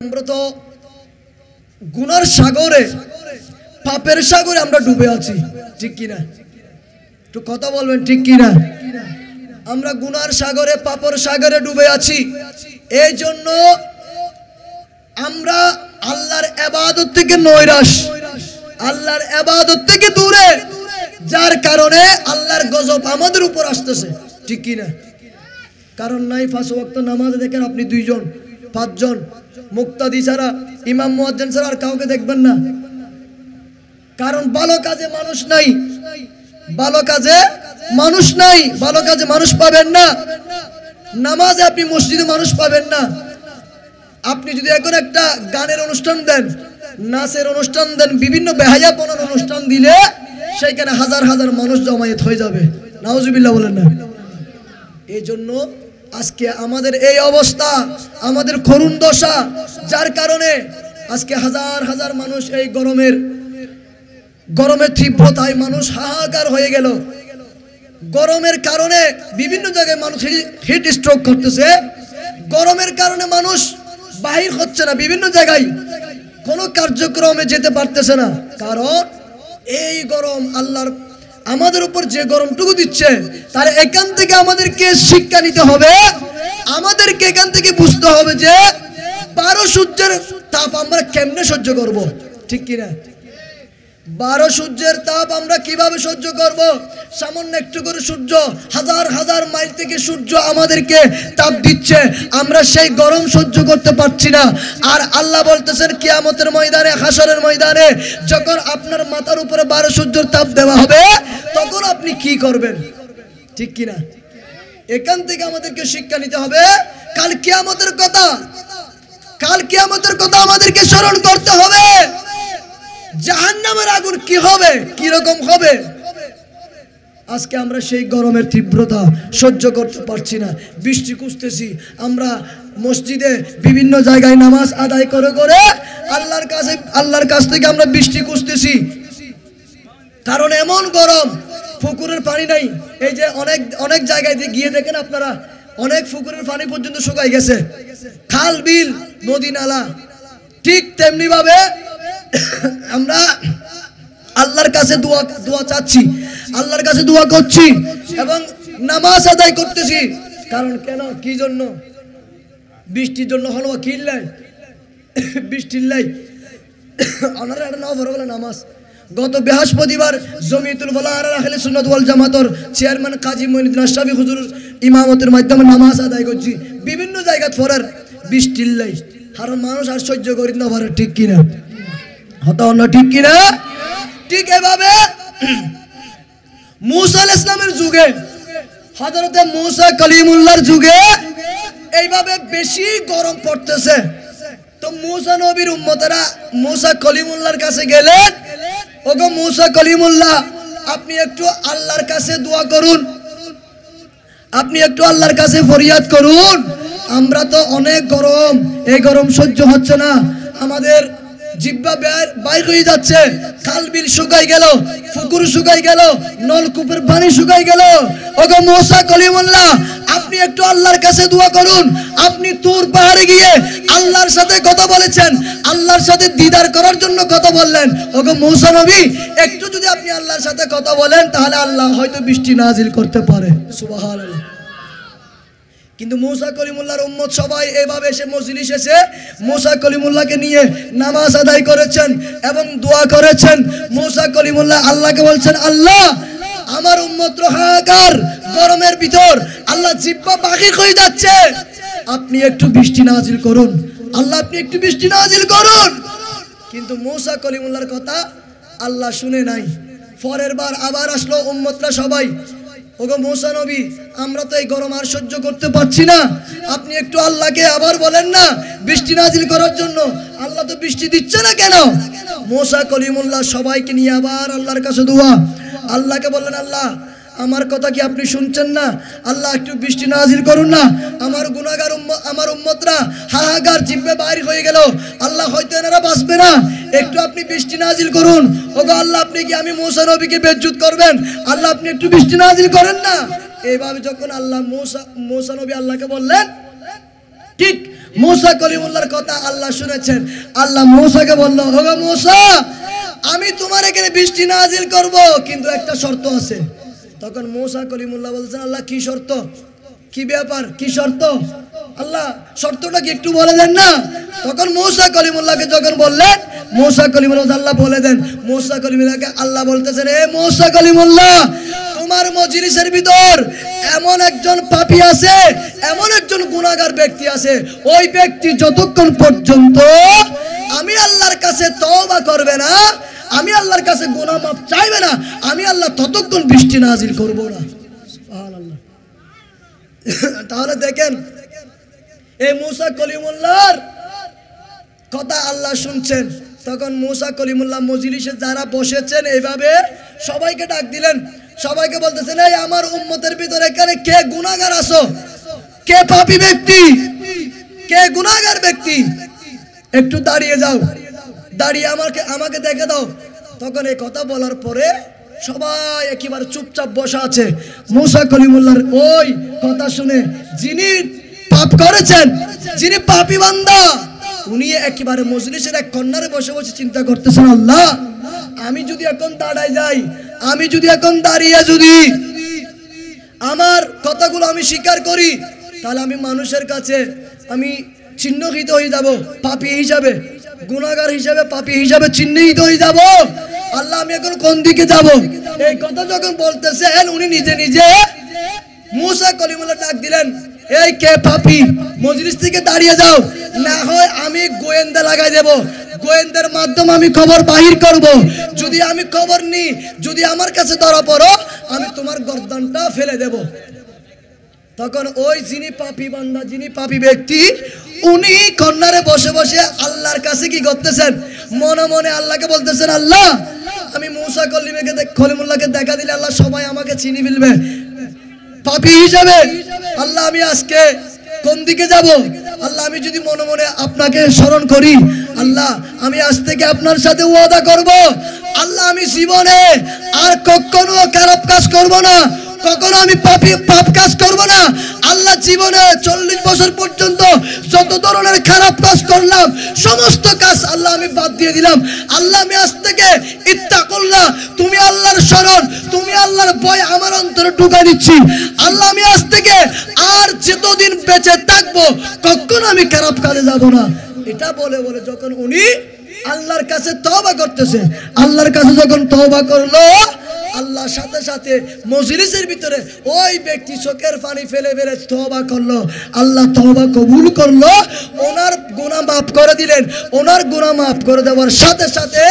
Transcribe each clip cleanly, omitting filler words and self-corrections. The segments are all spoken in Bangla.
আমরা তো গুনার সাগরে পাপের সাগরে আমরা ডুবে আছি, ঠিক কি না? একটু কথা বলবেন, ঠিক কি না? আমরা গুনার সাগরে পাপের সাগরে ডুবে আছি। এই জন্য আমরা আল্লাহর ইবাদত থেকে নৈরাশ, আল্লাহর ইবাদত থেকে দূরে, যার কারণে আল্লাহর গজব আমাদের উপর আসতেছে, ঠিক কি না? কারণ নাই 5 ওয়াক্ত নামাজে দেখেন আপনি 2 জন 5 জন মুক্তাদি ছাড়া, ইমাম মুয়াজ্জিন ছাড়া আর কাউকে দেখবেন না। কারণ ভালো কাজে মানুষ নাই, ভালো কাজে মানুষ নাই, ভালো কাজে মানুষ পাবেন না। নামাজে আপনি মসজিদে মানুষ পাবেন না। আপনি যদি এখন একটা গানের অনুষ্ঠান দেন, নাচের অনুষ্ঠান দেন, বিভিন্ন বেহায়াপনার অনুষ্ঠান দিলে সেখানে হাজার হাজার মানুষ জমায়েত হয়ে যাবে। নাউজুবিল্লাহ বলেন না? এই জন্য আজকে আমাদের এই অবস্থা, আমাদের করুণ দশা, যার কারণে আজকে হাজার হাজার মানুষ এই গরমের তীব্রতায় মানুষ হাহাকার হয়ে গেল। গরমের কারণে বিভিন্ন জায়গায় মানুষ হিট স্ট্রোক করতেছে। গরমের কারণে মানুষ বাহির হচ্ছে না, বিভিন্ন জায়গায় কোনো কার্যক্রমে যেতে পারতেছে না। কারণ এই গরম আল্লাহর আমাদের উপর যে গরমটুকু দিচ্ছে, তার এখান থেকে আমাদেরকে শিক্ষা নিতে হবে। আমাদেরকে এখান থেকে বুঝতে হবে যে 12 সূর্যের তাপ আমরা কেমনে সহ্য করব, ঠিক কিনা? 12 সূর্যের তাপ আমরা কিভাবে সহ্য করব? সামান্য একটু করে সূর্য, হাজার হাজার মাইল থেকে সূর্য আমাদেরকে তাপ দিচ্ছে, আমরা সেই গরম সহ্য করতে পারছি না। আর আল্লাহ বলতেছেন কিয়ামতের ময়দানে, হাসরের ময়দানে যখন আপনার মাথার উপরে 12 সূর্যের তাপ দেওয়া হবে, তখন আপনি কি করবেন, ঠিক কিনা? এখান থেকে আমাদেরকে শিক্ষা নিতে হবে। কাল কিয়ামতের কথা, কাল কিয়ামতের কথা আমাদেরকে স্মরণ করতে হবে। জাহান্নামের আগুন কি হবে, কি রকম হবে। আজকে আমরা সেই গরমের তীব্রতা সহ্য করতে পারছি না। বৃষ্টি খুঁজতেছি আমরা, মসজিদে বিভিন্ন জায়গায় নামাজ আদায় করে করে আল্লাহর কাছ থেকে আমরা বৃষ্টি খুঁজতেছি। কারণ এমন গরম, পুকুরের পানি নাই। এই যে অনেক জায়গায় গিয়ে দেখেন আপনারা, অনেক পুকুরের পানি পর্যন্ত শুকাই গেছে, খাল বিল নদী নালা। ঠিক তেমনি ভাবে আমরা আল্লাহর কাছে দোয়া চাচ্ছি, আল্লাহর কাছে দোয়া করছি এবং নামাজ আদায় করতেছি। কারণ কেন, কি জন্য? বৃষ্টির জন্য হলো কিল্লাই, বৃষ্টির লাই ওনারা না বলে নামাজ। গত বৃহস্পতিবার জমিয়তুল উলামা আহলে সুন্নাত ওয়াল জামাতের চেয়ারম্যান কাজী মঈনুদ্দিন আশরাফি হুজুর ইমামতের মাধ্যমে নামাজ আদায় করছি বিভিন্ন জায়গা ফরার বৃষ্টির লাই। আর মানুষ আর সহ্য করি না পারে, ঠিক কিনা? হতা না, ঠিক কিনা? ঠিক এভাবে মুসা আলাইহিস সালামের যুগে, হযরতে মুসা কালিমুল্লাহর যুগে এইভাবে বেশি গরম পড়তেছে। তো মুসা নবীর উম্মতেরা মুসা কলিমুল্লাহর কাছে গেলেন, ওগো মুসা কলিমুল্লাহ, আপনি একটু আল্লাহর কাছে দোয়া করুন, আপনি একটু আল্লাহর কাছে ফরিয়াদ করুন। আমরা তো অনেক গরম, এই গরম সহ্য হচ্ছে না, আমাদের জিহ্বা বাইর হয়ে যাচ্ছে, খাল বিল শুকাই গেল, পুকুর শুকাই গেল, নলকূপের পানি শুকাই গেল। ওগো মুসা কলিমুল্লাহ, আপনি একটু আল্লাহর কাছে দোয়া করুন। আপনি তুর পাহাড়ে গিয়ে আল্লাহর সাথে কথা বলেছেন, আল্লাহর সাথে দিদার করার জন্য কথা বললেন। ওগো মুসা নবী, একটু যদি আপনি আল্লাহর সাথে কথা বলেন, তাহলে আল্লাহ হয়তো বৃষ্টি নাজিল করতে পারে। সুবহানাল্লাহ। কিন্তু মুসা কলিমুল্লাহর উম্মত সবাই এভাবে এসে মজলিস এসে মুসা কলিমুল্লাহকে নিয়ে নামাজ আদায় করেছেন এবং দোয়া করেছেন। মুসা কলিমুল্লাহ আল্লাহকে বলছেন, আল্লাহ আমার উম্মত হাহাকার গরমের ভিতর, আল্লাহ জিহ্বা বাকি হয়ে যাচ্ছে, আপনি একটু বৃষ্টি নাজিল করুন, আল্লাহ আপনি একটু বৃষ্টি নাজিল করুন। কিন্তু মুসা কলিমুল্লাহর কথা আল্লাহ শুনে নাই। পরের বার আবার আসলো উম্মতরা সবাই, ওগো মুসা নবী, আমরা তো এই গরম আর সহ্য করতে পারছি না, আপনি একটু আল্লাহকে আবার বলেন না বৃষ্টি নাজিল করার জন্য, আল্লাহ তো বৃষ্টি দিচ্ছে না কেন? মুসা কলিমুল্লাহ সবাইকে নিয়ে আবার আল্লাহর কাছে দোয়া, আল্লাহকে বললেন, আল্লাহ আমার কথা কি আপনি শুনছেন না? আল্লাহ একটু বৃষ্টি নাজিল করুন না, আমার গুনাহগার আমার উম্মতরা হাহাকার জিহ্বা বাইর হয়ে গেল, আল্লাহ হয়তো এনারা বাঁচবে না, একটু আপনি বৃষ্টি নাজিল করুন। ওগো আল্লাহ, আপনি কি আমি মুসা নবীকে বেজ্জুত করবেন? আল্লাহ আপনি একটু বৃষ্টি নাজিল করেন না। এইভাবে যখন মুসা নবী আল্লাহকে বললেন, ঠিক मूसा कलिमुल्लाहর কথা আল্লাহ শুনেছেন। আল্লাহ मूसाকে বলল, ওগো मूसा, আমি তোমার এখানে বৃষ্টি নাজিল করব, কিন্তু একটা শর্ত আছে। তখন मूसा কলিমুল্লাহ বলছেন, আল্লাহ কি শর্ত, কি ব্যাপার, কি শর্ত? আল্লাহ শর্তটা কি একটু বলে দেন না? তখন मूसा কলিমুল্লাহকে যখন বললেন, मूसा কলিমুল্লাহ আল্লাহ বলে দেন। मूसा কলিমুল্লাহকে আল্লাহ বলতেছেন, এ मूसा কলিমুল্লাহ, তোমার মজলিসের ভিতর এমন একজন পাপী আছে, এমন একজন গুনাহগার ব্যক্তি আছে, ওই ব্যক্তি যতক্ষণ পর্যন্ত আমি আল্লাহর কাছে তওবা করবে না, আমি আল্লাহর কাছে গুনাহ মাফ চাইবে না, আমি আল্লাহ ততক্ষণ বৃষ্টি নাজিল করব না। সুবহানাল্লাহ। তাহলে দেখেন, এই मूसा কলিমুল্লাহর কথা আল্লাহ শুনছেন। তখন मूसा কলিমুল্লাহ মজলিসে যারা বসেছেন এইভাবে সবাইকে ডাক দিলেন, সবাইকে বলতেছেন, এই আমার উম্মতের ভিতরে এখানে কে গুনাহগার আছো, কে পাপী ব্যক্তি, কে গুনাহগার ব্যক্তি, একটু দাঁড়িয়ে যাও, দাঁড়িয়ে আমাকে দেখে দাও। তখন এই কথা বলার পরে সবাই একেবারে চুপচাপ বসা আছে। मूसा কলিমুল্লাহর ওই কথা শুনে যিনি পাপ করেছেন, যিনি পাপী বান্দা, উনি একেবারে মজলিসের এক কর্নারে বসে বসে চিন্তা করতেছেন, আল্লাহ আমি যদি এখন দাঁড়ায় যাই, আমি যদি এখন দাঁড়িয়ে যদি আমার কথাগুলো আমি স্বীকার করি, তাহলে আমি মানুষের কাছে আমি চিহ্নিত হয়ে যাব, পাপী হিসাবে, গুনাহগার হিসাবে, পাপী হিসাবে চিহ্নিত হয়ে যাব। আল্লাহ আমি এখন কোন দিকে যাব? এই কথা যখন বলতেছেন, উনি নিজে নিজে मूसा কলিমুল্লাহ ডাক দিলেন, এই কে পাপী, মজলিস থেকে দাঁড়িয়ে যাও, না হয় আমি গোয়েন্দা লাগাই দেব, গোয়েন্দার মাধ্যমে আমি খবর বাহির করব, যদি আমি খবর নিই, যদি আমার কাছে ধরা পড়ো, আমি তোমার গর্দানটা ফেলে দেব। তখন ওই যিনি পাপী বান্দা, যিনি পাপী ব্যক্তি, উনি কর্নারে বসে বসে আল্লাহর কাছে কি করতেছেন, মনে মনে আল্লাহকে বলতেছেন, আল্লাহ আমি मूसा কলিমুল্লাহকে দেখা দিলে আল্লাহ সবাই আমাকে চিনি ফেলবে পাপী হিসাবে। আল্লাহ আমি আজকে কোন দিকে যাব? আল্লাহ আমি যদি মনে মনে আপনাকে স্মরণ করি, আল্লাহ আমি আজ থেকে আপনার সাথে ওয়াদা করব, আল্লাহ আমি জীবনে আর কখনো খারাপ কাজ করব না, কখনো আমি পাপ কাজ করব না। আল্লাহ জীবনে 40 বছর পর্যন্ত যত ধরনের খারাপ কাজ করলাম, সমস্ত কাজ আল্লাহ আমি বাদ দিয়ে দিলাম। আল্লাহ আমি আজ থেকে ইত্তাকুল্লাহ, তুমি আল্লাহর শরণ, তুমি আল্লাহর ভয় আমার অন্তরে ঢুকাই দিচ্ছি। আল্লাহ আমি আজ থেকে আর যতদিন বেঁচে থাকবো কখনো আমি খারাপ কাজে যাব না। এটা বলে বলে যখন উনি আল্লাহর কাছে তওবা করতেছে, আল্লাহর কাছে যখন তওবা করলো, আল্লাহর সাথে সাথে মজলিসের ভিতরে ওই ব্যক্তি চোখের পানি ফেলে ফেলে তওবা করলো। আল্লাহ তওবা কবুল করলো, ওনার গুনাহ মাফ করে দিলেন। ওনার গুনাহ মাফ করে দেওয়ার সাথে সাথে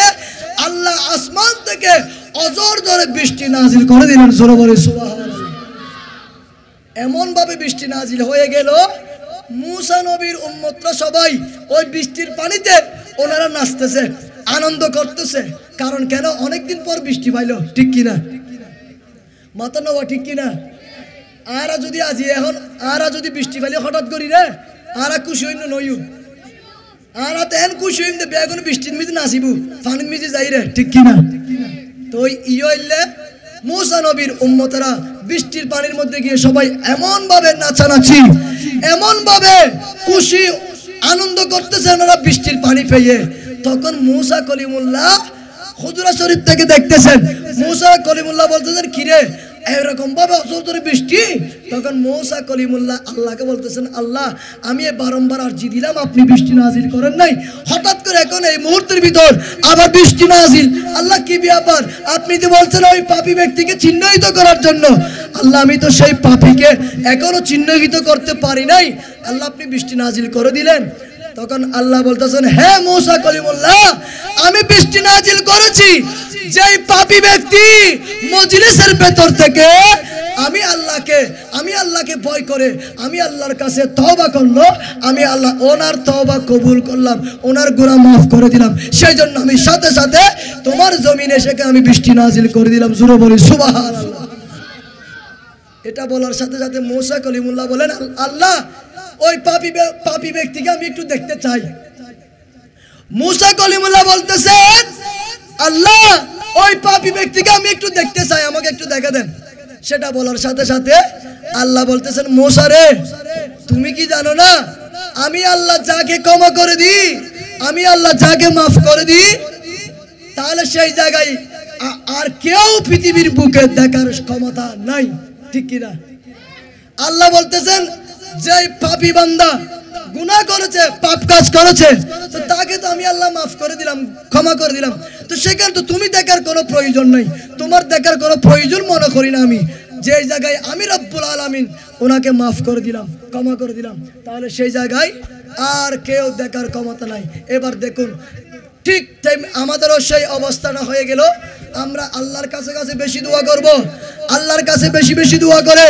আল্লাহ আসমান থেকে অজর ধরে বৃষ্টি নাজিল করে দিলেন। জোরে বলে সুবহানাল্লাহ। এমন ভাবে বৃষ্টি নাজিল হয়ে গেল, मूसा নবীর উম্মতরা সবাই ওই বৃষ্টির পানিতে ওনারা নাচতেছে, আনন্দ করতেছে। কারণ কেন? অনেকদিন পর বৃষ্টি পাইলো, ঠিক কিনা? মাথা নেওয়া ঠিক কিনা? আরা যদি আজি এখন আরা যদি বৃষ্টি পাইলে হঠাৎ করি রে, আরা খুশি হইম নইও, আরা তেন খুশি হইম দে বেগুন বৃষ্টির মিজে নাচিব, পানির মিজে যাই রে, ঠিক কিনা? তো ইয়ে হইলে मूसा নবীর উম্মতরা বৃষ্টির পানির মধ্যে গিয়ে সবাই এমন ভাবে নাচানাচি, এমন ভাবে খুশি আনন্দ করতেছে ওনারা বৃষ্টির পানি পেয়ে। তখন मूसा কলিমুল্লাহ হুজরা শরীফ থেকে দেখতেছেন, मूसा কলিমুল্লাহ বলতেছেন, কিরে এরকম ভাবে অজর বৃষ্টি? তখন मूसा কলিমুল্লাহ আল্লাহকে বলতেছেন, আল্লাহ আমি বারংবার আরজি দিলাম, আপনি বৃষ্টি নাজিল করেন নাই, হঠাৎ করে এখন এই মুহূর্তের ভিতর আবার বৃষ্টি নাজিল। আল্লাহ কি ব্যাপার? আপনি তো বলছেন ওই পাপী ব্যক্তিকে চিহ্নিত করার জন্য। আল্লাহ আমি তো সেই পাপীকে এখনো চিহ্নিত করতে পারি নাই, আল্লাহ আপনি বৃষ্টি নাজিল করে দিলেন। তখন আল্লাহ বলতেছেন, হ্যাঁ मूसा কলিমুল্লাহ, আমি বৃষ্টি নাজিল করেছি। যেই পাপী ব্যক্তি মজলিসের ভেতর থেকে আমি আল্লাহকে ভয় করে আমি আল্লাহর কাছে তওবা করলো, আমি আল্লাহ ওনার তওবা কবুল করলাম, ওনার গুনাহ মাফ করে দিলাম। সেই জন্য আমি সাথে সাথে তোমার জমিনে সেখানে আমি বৃষ্টি নাজিল করে দিলাম। জোরে বলি সুবহানাল্লাহ। এটা বলার সাথে সাথে मूसा কলিমুল্লাহ বলেন, আল্লাহ ওই পাপী ব্যক্তিকে আমি একটু দেখতে চাই। मूसा কলিমুল্লাহ বলতেছেন, আল্লাহ ওই পাপী ব্যক্তিকে আমি একটু দেখতে চাই, আমাকে একটু দেখা দেন। সেটা বলার সাথে সাথে আল্লাহ বলতেছেন, मूसा রে তুমি কি জানো না আমি আল্লাহ যাকে ক্ষমা করে দিই, আমি আল্লাহ যাকে মাফ করে দিই, তাহলে সেই জায়গায় আর কেউ পৃথিবীর বুকে দেখার ক্ষমতা নাই, ঠিক কিনা? আল্লাহ বলতেছেন যে পাপী বান্দা গুনাহ করেছে, পাপ কাজ করেছে, তো তাকে তো আমি আল্লাহ মাফ করে দিলাম, ক্ষমা করে দিলাম। তো সেখানে তো তুমি দেখার কোনো প্রয়োজন নাই, তোমার দেখার কোনো প্রয়োজন মনে করি না আমি। যে জায়গায় আমি রব্বুল আলামিন ওনাকে মাফ করে দিলাম, ক্ষমা করে দিলাম, তাহলে সেই জায়গায় আর কেউ দেখার ক্ষমতা নাই। এবার দেখুন, ঠিক আমাদেরও সেই অবস্থাটা হয়ে গেল। আমরা আল্লাহর কাছে বেশি দোয়া করব, আল্লাহর কাছে বেশি বেশি দোয়া করে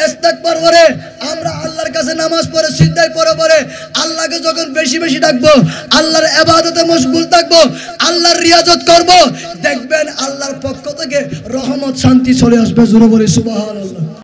ইস্তিগফার করে আমরা আল্লাহর কাছে নামাজ পড়ে সিজদায় পড়ে আল্লাহকে যখন বেশি বেশি ডাকবো, আল্লাহর ইবাদতে মশগুল থাকবো, আল্লাহর রিয়াজত করব, দেখবেন আল্লাহর পক্ষ থেকে রহমত শান্তি চলে আসবে। জোরে বলি সুবহানাল্লাহ।